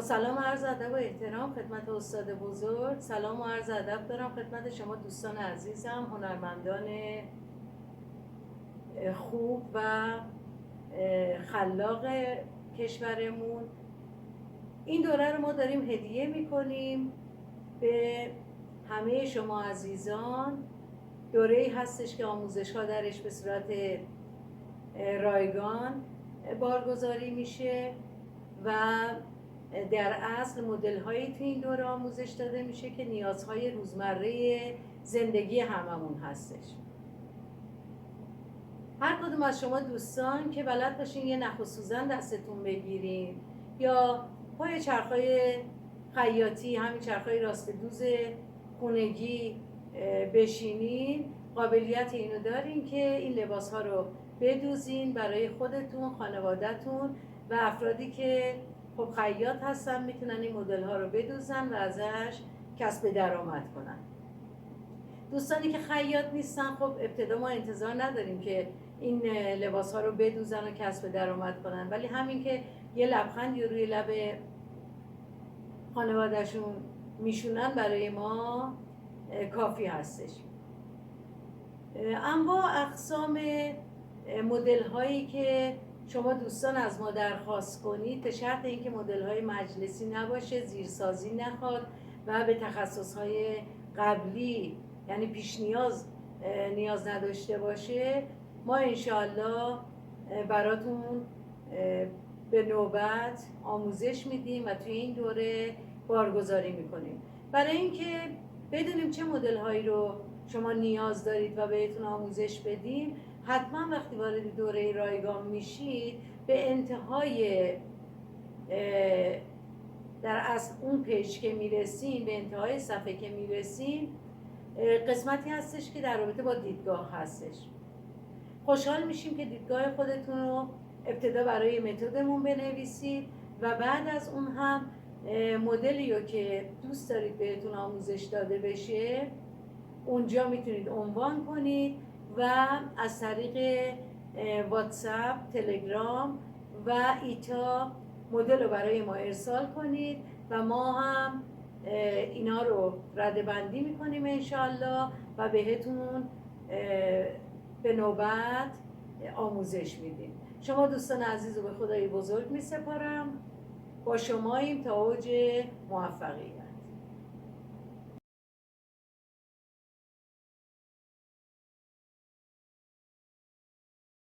با سلام و عرض ادب و احترام خدمت استاد بزرگ، سلام و عرض ادب دارم خدمت شما دوستان عزیزم، هنرمندان خوب و خلاق کشورمون. این دوره رو ما داریم هدیه میکنیم به همه شما عزیزان. دوره‌ای هستش که آموزش‌ها درش به صورت رایگان بارگذاری میشه و در اصل مدل هایی تو این دوره آموزش داده میشه که نیازهای روزمره زندگی هممون هستش. هر کدوم از شما دوستان که بلد باشین یه نخ و سوزن دستتون بگیرین یا پای چرخهای خیاطی، همین چرخهای راست دوز خونگی بشینین، قابلیت اینو دارین که این لباس ها رو بدوزین برای خودتون، خانوادهتون و افرادی که خب خیاط هستن میتونن این مدل ها رو بدوزن و ازش کسب درآمد کنن. دوستانی که خیاط نیستن خب ابتدا ما انتظار نداریم که این لباس ها رو بدوزن و کسب درآمد کنن، ولی همین که یه لبخندی روی لب خانوادهشون میشونن برای ما کافی هستش. انواع اقسام مدل هایی که شما دوستان از ما درخواست کنید، به شرط اینکه مدل های مجلسی نباشه، زیرسازی نخواد و به تخصص های قبلی یعنی پیش نیاز نداشته باشه، ما انشاءالله براتون به نوبت آموزش میدیم و توی این دوره بارگذاری میکنیم. برای اینکه بدونیم چه مدل هایی رو شما نیاز دارید و بهتون آموزش بدیم، حتما وقتی وارد دوره رایگان میشید به انتهای در اصل اون پیج که میرسین، به انتهای صفحه که میرسین، قسمتی هستش که در رابطه با دیدگاه هستش. خوشحال میشیم که دیدگاه خودتون رو ابتدا برای متدمون بنویسید و بعد از اون هم مدلی رو که دوست دارید بهتون آموزش داده بشه اونجا میتونید عنوان کنید و از طریق واتساپ، تلگرام و ایتا مدل رو برای ما ارسال کنید و ما هم اینا رو ردبندی میکنیم انشالله و بهتون به نوبت آموزش میدیم. شما دوستان عزیز رو به خدای بزرگ میسپارم. با شماییم تا اوج موفقیت.